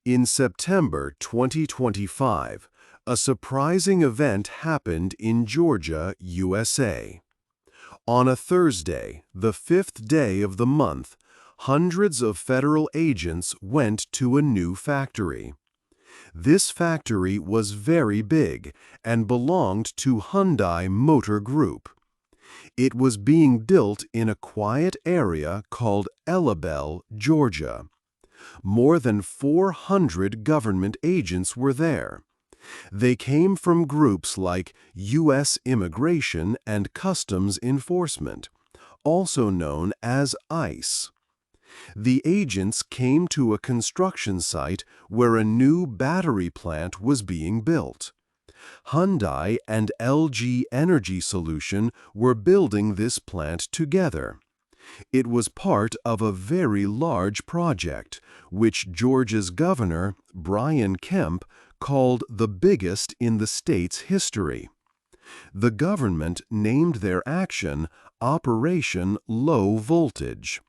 In September 2025, a surprising event happened in Georgia, USA. On a Thursday, the fifth day of the month, hundreds of federal agents went to a new factory. This factory was very big and belonged to Hyundai Motor Group. It was being built in a quiet area called Elabel, Georgia. More than 400 government agents were there. They came from groups like U.S. Immigration and Customs Enforcement, also known as ICE. The agents came to a construction site where a new battery plant was being built. Hyundai and LG Energy Solution were building this plant together. It was part of a very large project, which Georgia's governor, Brian Kemp, called the biggest in the state's history. The government named their action Operation Low Voltage.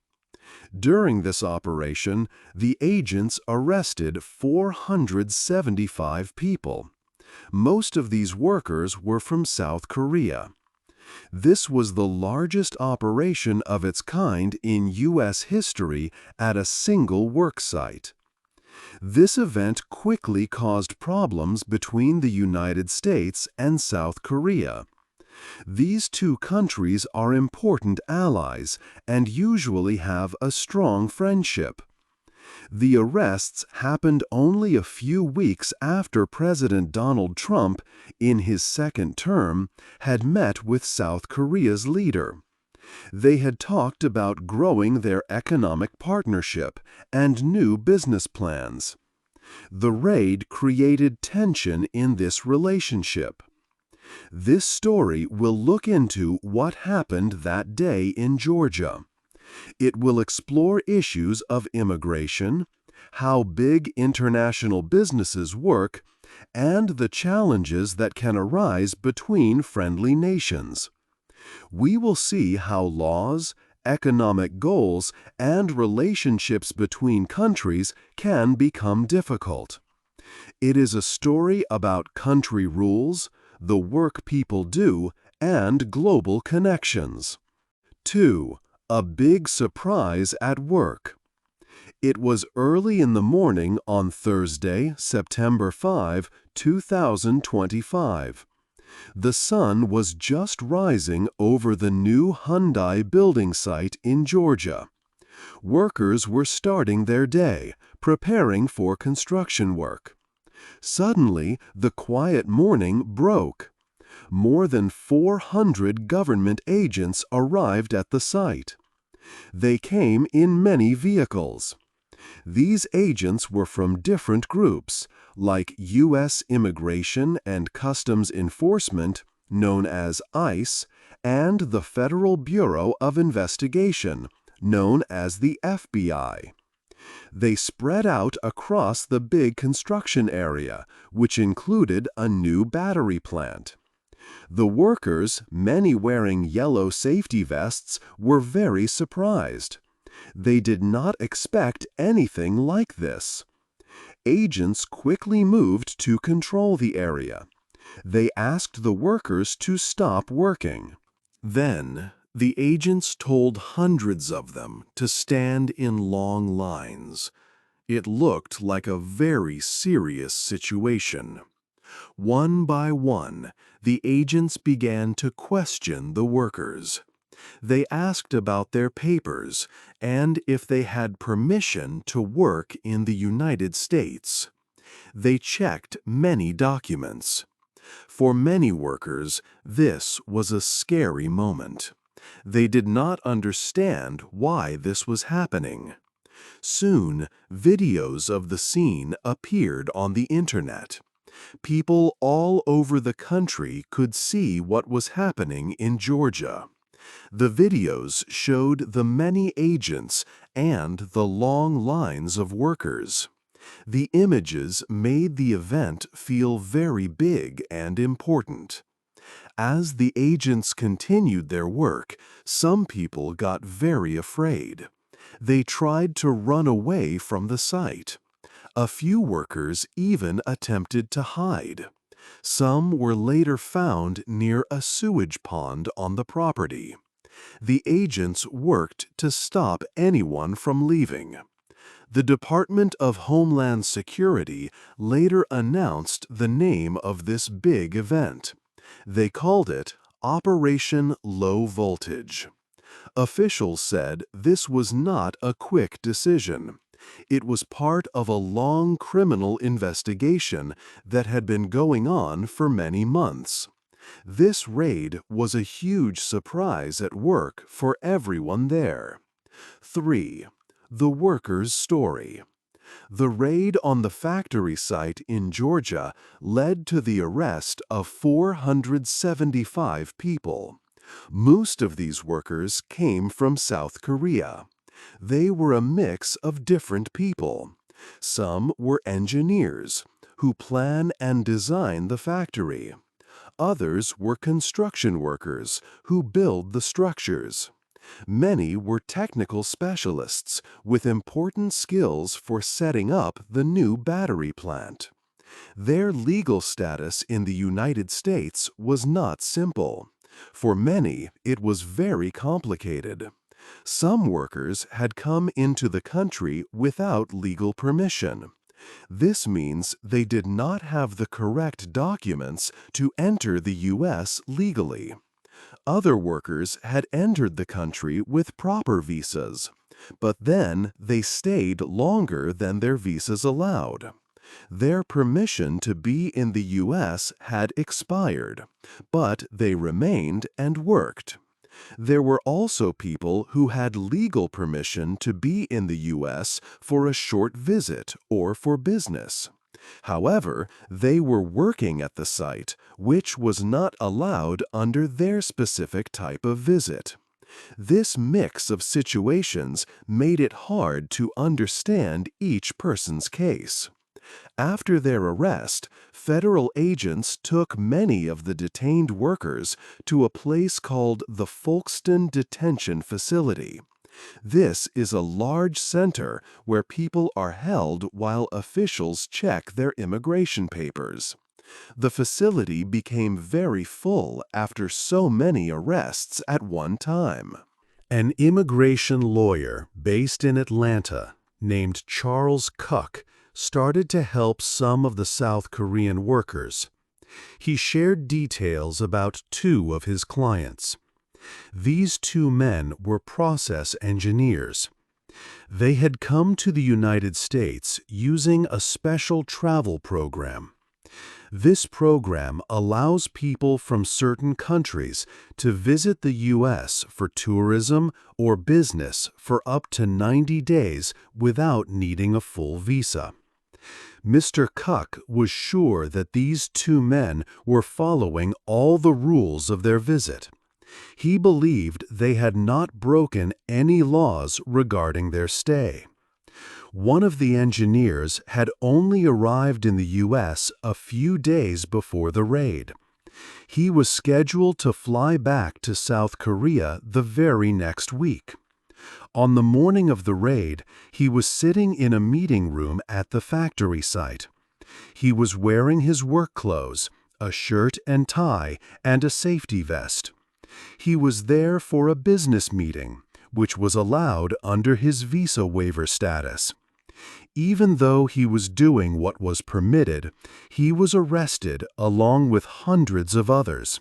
During this operation, the agents arrested 475 people. Most of these workers were from South Korea. This was the largest operation of its kind in U.S. history at a single work site. This event quickly caused problems between the United States and South Korea. These two countries are important allies and usually have a strong friendship. The arrests happened only a few weeks after President Donald Trump, in his second term, had met with South Korea's leader. They had talked about growing their economic partnership and new business plans. The raid created tension in this relationship. This story will look into what happened that day in Georgia. It will explore issues of immigration, how big international businesses work, and the challenges that can arise between friendly nations. We will see how laws, economic goals, and relationships between countries can become difficult. It is a story about country rules, the work people do, and global connections. 2. A big surprise at work. It was early in the morning on Thursday, September 5, 2025. The sun was just rising over the new Hyundai building site in Georgia. Workers were starting their day, preparing for construction work. Suddenly, the quiet morning broke. More than 400 government agents arrived at the site. They came in many vehicles. These agents were from different groups, like U.S. Immigration and Customs Enforcement, known as ICE, and the Federal Bureau of Investigation, known as the FBI. They spread out across the big construction area, which included a new battery plant. The workers, many wearing yellow safety vests, were very surprised. They did not expect anything like this. Agents quickly moved to control the area. They asked the workers to stop working. Then, the agents told hundreds of them to stand in long lines. It looked like a very serious situation. One by one, the agents began to question the workers. They asked about their papers and if they had permission to work in the United States. They checked many documents. For many workers, this was a scary moment. They did not understand why this was happening. Soon, videos of the scene appeared on the internet. People all over the country could see what was happening in Georgia. The videos showed the many agents and the long lines of workers. The images made the event feel very big and important. As the agents continued their work, some people got very afraid. They tried to run away from the site. A few workers even attempted to hide. Some were later found near a sewage pond on the property. The agents worked to stop anyone from leaving. The Department of Homeland Security later announced the name of this big event. They called it Operation Low Voltage. Officials said this was not a quick decision. It was part of a long criminal investigation that had been going on for many months. This raid was a huge surprise at work for everyone there. 3. The workers' story. The raid on the factory site in Georgia led to the arrest of 475 people. Most of these workers came from South Korea. They were a mix of different people. Some were engineers who plan and design the factory. Others were construction workers who build the structures. Many were technical specialists with important skills for setting up the new battery plant. Their legal status in the United States was not simple. For many, it was very complicated. Some workers had come into the country without legal permission. This means they did not have the correct documents to enter the U.S. legally. Other workers had entered the country with proper visas, but then they stayed longer than their visas allowed. Their permission to be in the U.S. had expired, but they remained and worked. There were also people who had legal permission to be in the U.S. for a short visit or for business. However, they were working at the site, which was not allowed under their specific type of visit. This mix of situations made it hard to understand each person's case. After their arrest, federal agents took many of the detained workers to a place called the Folkston Detention Facility. This is a large center where people are held while officials check their immigration papers. The facility became very full after so many arrests at one time. An immigration lawyer based in Atlanta named Charles Cook started to help some of the South Korean workers. He shared details about two of his clients. These two men were process engineers. They had come to the United States using a special travel program. This program allows people from certain countries to visit the U.S. for tourism or business for up to 90 days without needing a full visa. Mr. Cook was sure that these two men were following all the rules of their visit. He believed they had not broken any laws regarding their stay. One of the engineers had only arrived in the U.S. a few days before the raid. He was scheduled to fly back to South Korea the very next week. On the morning of the raid, he was sitting in a meeting room at the factory site. He was wearing his work clothes, a shirt and tie, and a safety vest. He was there for a business meeting, which was allowed under his visa waiver status. Even though he was doing what was permitted, he was arrested along with hundreds of others.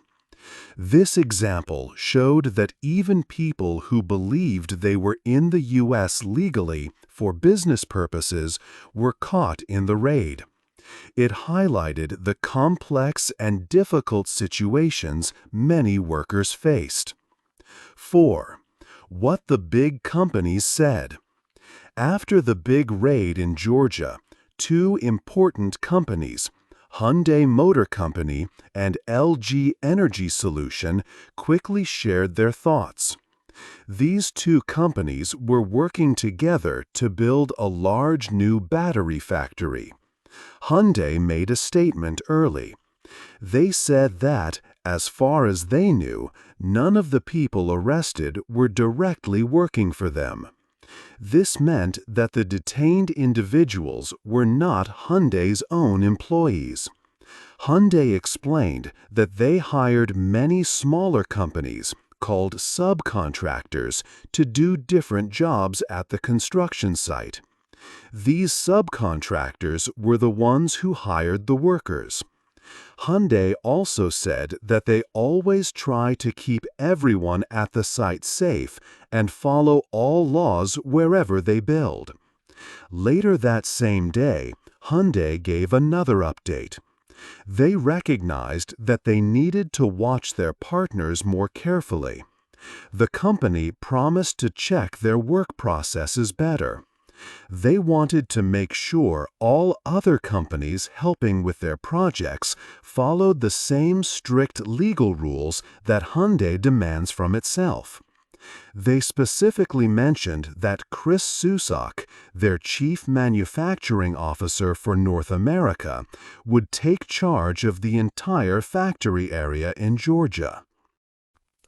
This example showed that even people who believed they were in the U.S. legally for business purposes were caught in the raid. It highlighted the complex and difficult situations many workers faced. 4. What the big companies said. After the big raid in Georgia, two important companies, Hyundai Motor Company and LG Energy Solution, quickly shared their thoughts. These two companies were working together to build a large new battery factory. Hyundai made a statement early. They said that, as far as they knew, none of the people arrested were directly working for them. This meant that the detained individuals were not Hyundai's own employees. Hyundai explained that they hired many smaller companies, called subcontractors, to do different jobs at the construction site. These subcontractors were the ones who hired the workers. Hyundai also said that they always try to keep everyone at the site safe and follow all laws wherever they build. Later that same day, Hyundai gave another update. They recognized that they needed to watch their partners more carefully. The company promised to check their work processes better. They wanted to make sure all other companies helping with their projects followed the same strict legal rules that Hyundai demands from itself. They specifically mentioned that Chris Susak, their chief manufacturing officer for North America, would take charge of the entire factory area in Georgia.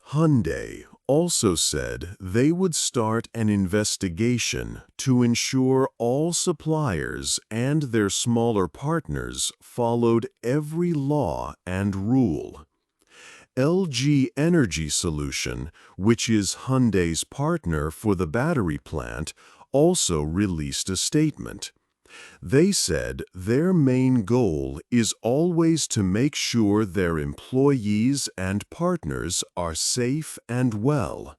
Hyundai also said they would start an investigation to ensure all suppliers and their smaller partners followed every law and rule. LG Energy Solution, which is Hyundai's partner for the battery plant, also released a statement. They said their main goal is always to make sure their employees and partners are safe and well.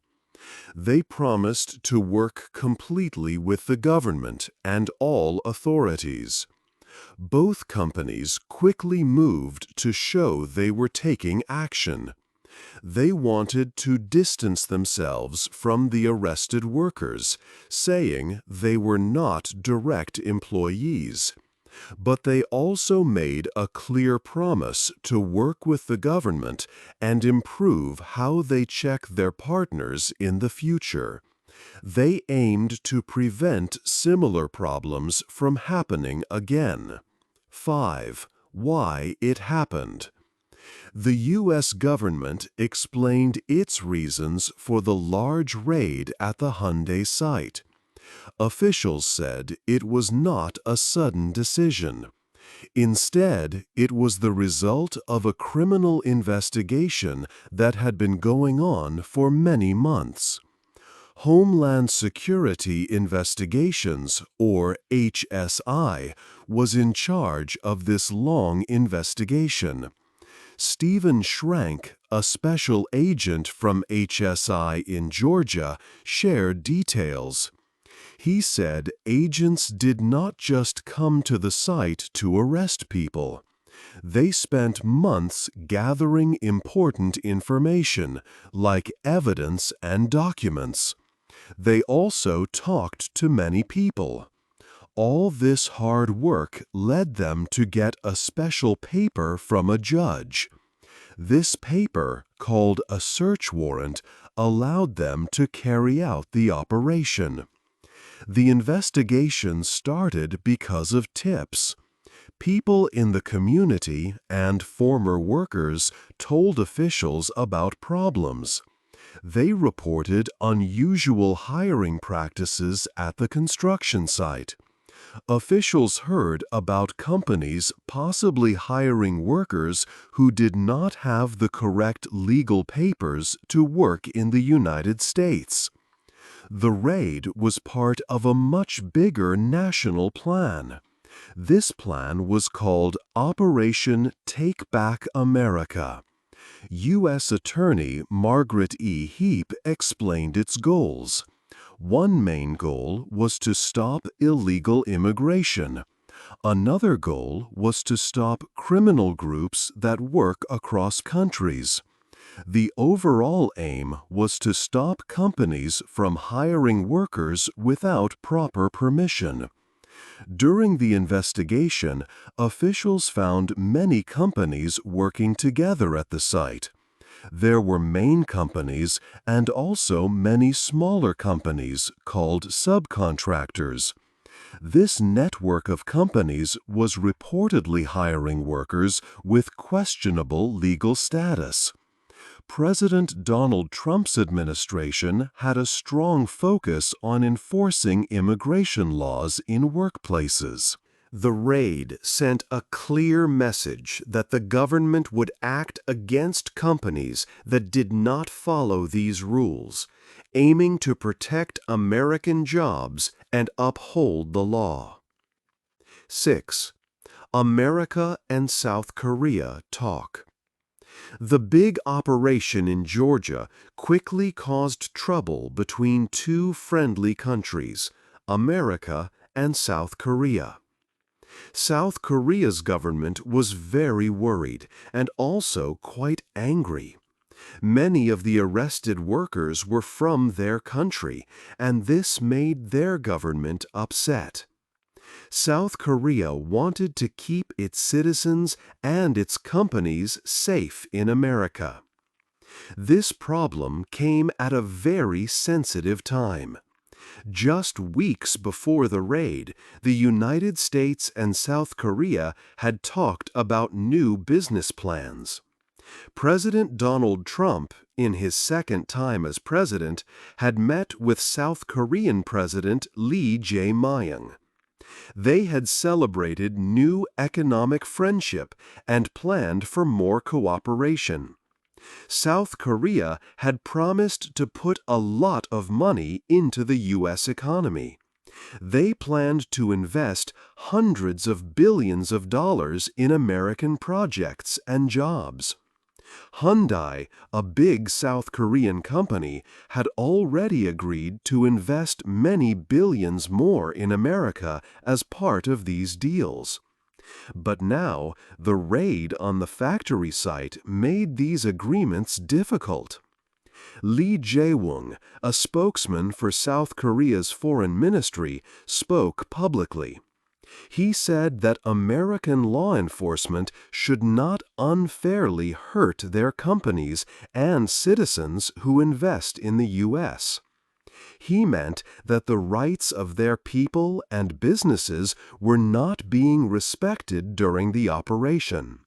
They promised to work completely with the government and all authorities. Both companies quickly moved to show they were taking action. They wanted to distance themselves from the arrested workers, saying they were not direct employees. But they also made a clear promise to work with the government and improve how they check their partners in the future. They aimed to prevent similar problems from happening again. 5. Why it happened. The U.S. government explained its reasons for the large raid at the Hyundai site. Officials said it was not a sudden decision. Instead, it was the result of a criminal investigation that had been going on for many months. Homeland Security Investigations, or HSI, was in charge of this long investigation. Stephen Schrank, a special agent from HSI in Georgia, shared details. He said agents did not just come to the site to arrest people. They spent months gathering important information, like evidence and documents. They also talked to many people. All this hard work led them to get a special paper from a judge. This paper, called a search warrant, allowed them to carry out the operation. The investigation started because of tips. People in the community and former workers told officials about problems. They reported unusual hiring practices at the construction site. Officials heard about companies possibly hiring workers who did not have the correct legal papers to work in the United States. The raid was part of a much bigger national plan. This plan was called Operation Take Back America. U.S. Attorney Margaret E. Heap explained its goals. One main goal was to stop illegal immigration. Another goal was to stop criminal groups that work across countries. The overall aim was to stop companies from hiring workers without proper permission. During the investigation, officials found many companies working together at the site. There were main companies and also many smaller companies called subcontractors. This network of companies was reportedly hiring workers with questionable legal status. President Donald Trump's administration had a strong focus on enforcing immigration laws in workplaces. The raid sent a clear message that the government would act against companies that did not follow these rules, aiming to protect American jobs and uphold the law. 6. America and South Korea talk. The big operation in Georgia quickly caused trouble between two friendly countries, America and South Korea. South Korea's government was very worried and also quite angry. Many of the arrested workers were from their country, and this made their government upset. South Korea wanted to keep its citizens and its companies safe in America. This problem came at a very sensitive time. Just weeks before the raid, the United States and South Korea had talked about new business plans. President Donald Trump, in his second time as president, had met with South Korean President Lee Jae-myung. They had celebrated new economic friendship and planned for more cooperation. South Korea had promised to put a lot of money into the U.S. economy. They planned to invest hundreds of billions of dollars in American projects and jobs. Hyundai, a big South Korean company, had already agreed to invest many billions more in America as part of these deals. But now, the raid on the factory site made these agreements difficult. Lee Jae-myung, a spokesman for South Korea's foreign ministry, spoke publicly. He said that American law enforcement should not unfairly hurt their companies and citizens who invest in the U.S. He meant that the rights of their people and businesses were not being respected during the operation.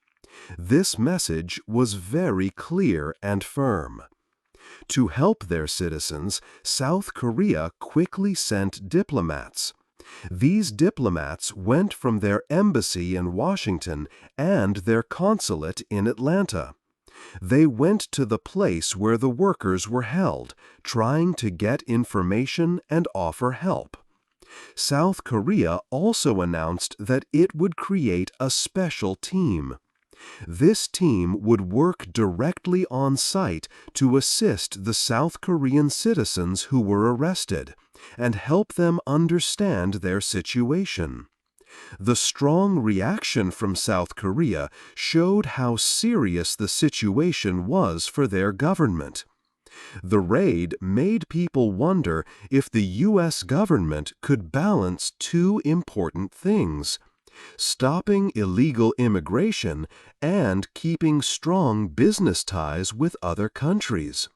This message was very clear and firm. To help their citizens, South Korea quickly sent diplomats. These diplomats went from their embassy in Washington and their consulate in Atlanta. They went to the place where the workers were held, trying to get information and offer help. South Korea also announced that it would create a special team. This team would work directly on site to assist the South Korean citizens who were arrested and help them understand their situation. The strong reaction from South Korea showed how serious the situation was for their government. The raid made people wonder if the U.S. government could balance two important things: stopping illegal immigration and keeping strong business ties with other countries.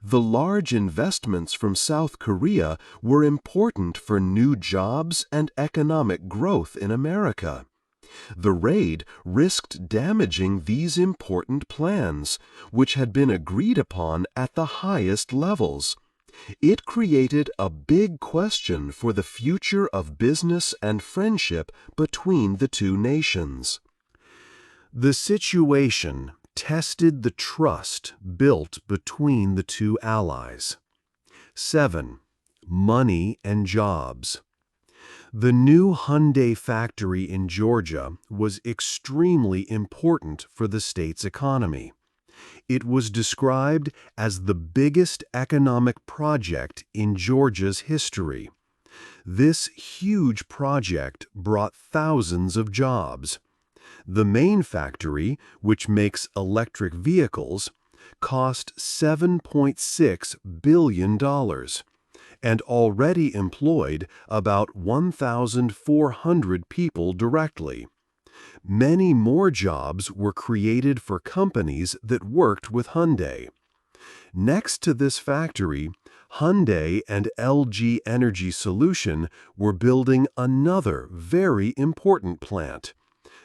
The large investments from South Korea were important for new jobs and economic growth in America. The raid risked damaging these important plans, which had been agreed upon at the highest levels. It created a big question for the future of business and friendship between the two nations. The situation tested the trust built between the two allies. 7. Money and jobs. The new Hyundai factory in Georgia was extremely important for the state's economy. It was described as the biggest economic project in Georgia's history. This huge project brought thousands of jobs. The main factory, which makes electric vehicles, cost $7.6 billion and already employed about 1,400 people directly. Many more jobs were created for companies that worked with Hyundai. Next to this factory, Hyundai and LG Energy Solution were building another very important plant.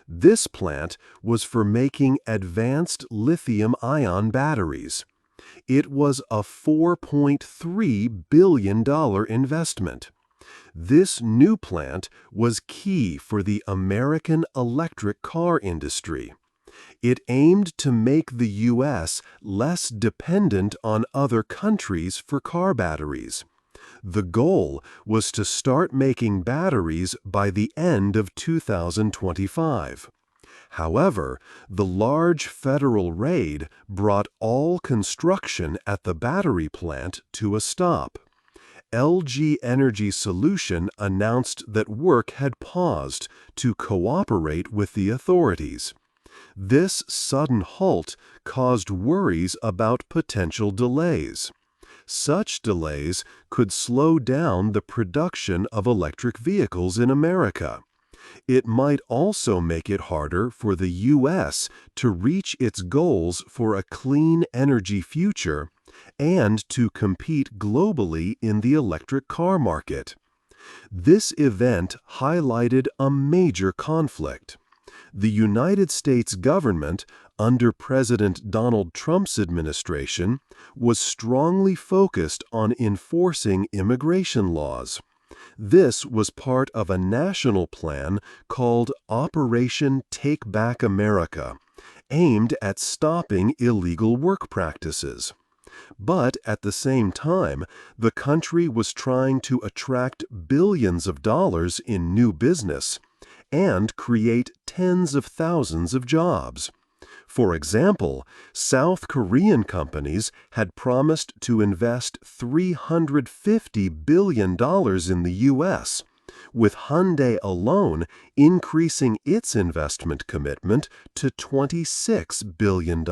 This plant was for making advanced lithium-ion batteries. It was a $4.3 billion investment. This new plant was key for the American electric car industry. It aimed to make the U.S. less dependent on other countries for car batteries. The goal was to start making batteries by the end of 2025. However, the large federal raid brought all construction at the battery plant to a stop. LG Energy Solution announced that work had paused to cooperate with the authorities. This sudden halt caused worries about potential delays. Such delays could slow down the production of electric vehicles in America. It might also make it harder for the U.S. to reach its goals for a clean energy future and to compete globally in the electric car market. This event highlighted a major conflict. The United States government, under President Donald Trump's administration, was strongly focused on enforcing immigration laws. This was part of a national plan called Operation Take Back America, aimed at stopping illegal work practices. But at the same time, the country was trying to attract billions of dollars in new business and create tens of thousands of jobs. For example, South Korean companies had promised to invest $350 billion in the U.S., with Hyundai alone increasing its investment commitment to $26 billion.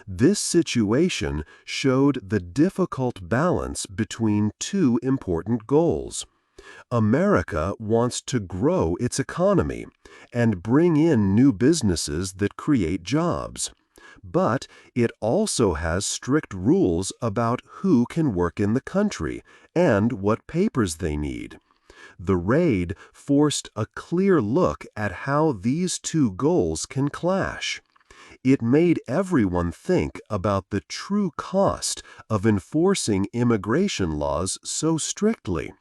This situation showed the difficult balance between two important goals. America wants to grow its economy and bring in new businesses that create jobs. But it also has strict rules about who can work in the country and what papers they need. The raid forced a clear look at how these two goals can clash. It made everyone think about the true cost of enforcing immigration laws so strictly,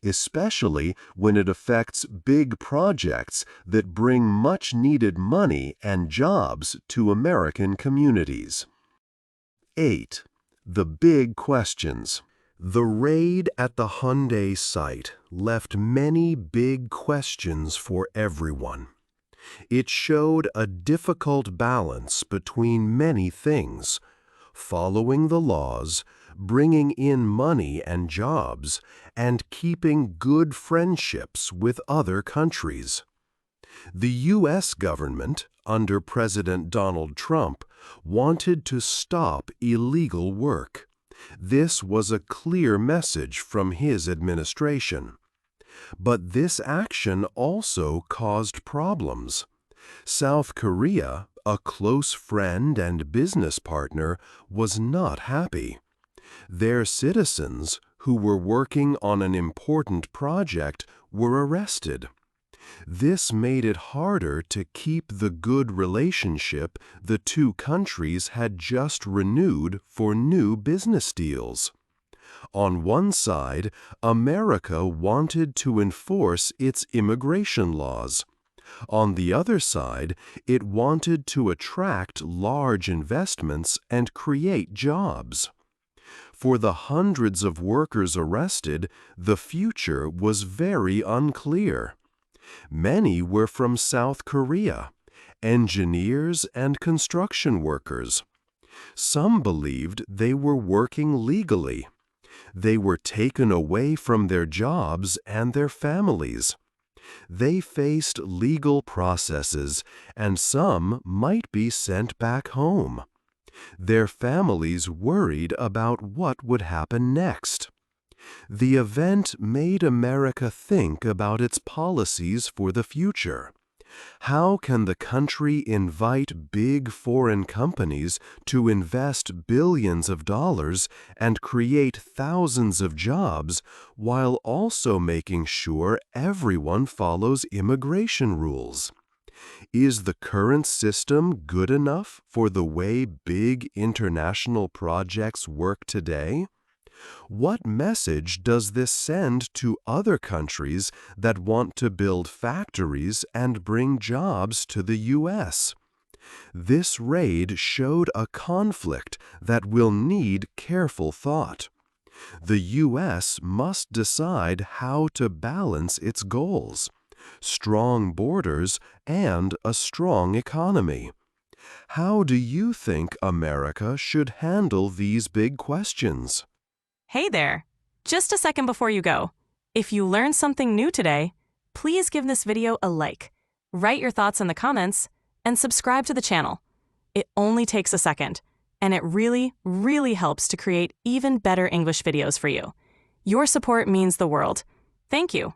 especially when it affects big projects that bring much-needed money and jobs to American communities. 8. The big questions. The raid at the Hyundai site left many big questions for everyone. It showed a difficult balance between many things: following the laws, bringing in money and jobs, and keeping good friendships with other countries. The U.S. government, under President Donald Trump, wanted to stop illegal work. This was a clear message from his administration. But this action also caused problems. South Korea, a close friend and business partner, was not happy. Their citizens, who were working on an important project, were arrested. This made it harder to keep the good relationship the two countries had just renewed for new business deals. On one side, America wanted to enforce its immigration laws. On the other side, it wanted to attract large investments and create jobs. For the hundreds of workers arrested, the future was very unclear. Many were from South Korea, engineers and construction workers. Some believed they were working legally. They were taken away from their jobs and their families. They faced legal processes, and some might be sent back home. Their families worried about what would happen next. The event made America think about its policies for the future. How can the country invite big foreign companies to invest billions of dollars and create thousands of jobs while also making sure everyone follows immigration rules? Is the current system good enough for the way big international projects work today? What message does this send to other countries that want to build factories and bring jobs to the U.S.? This raid showed a conflict that will need careful thought. The U.S. must decide how to balance its goals: strong borders and a strong economy. How do you think America should handle these big questions? Hey there! Just a second before you go. If you learned something new today, please give this video a like, write your thoughts in the comments, and subscribe to the channel. It only takes a second, and it really, really helps to create even better English videos for you. Your support means the world. Thank you.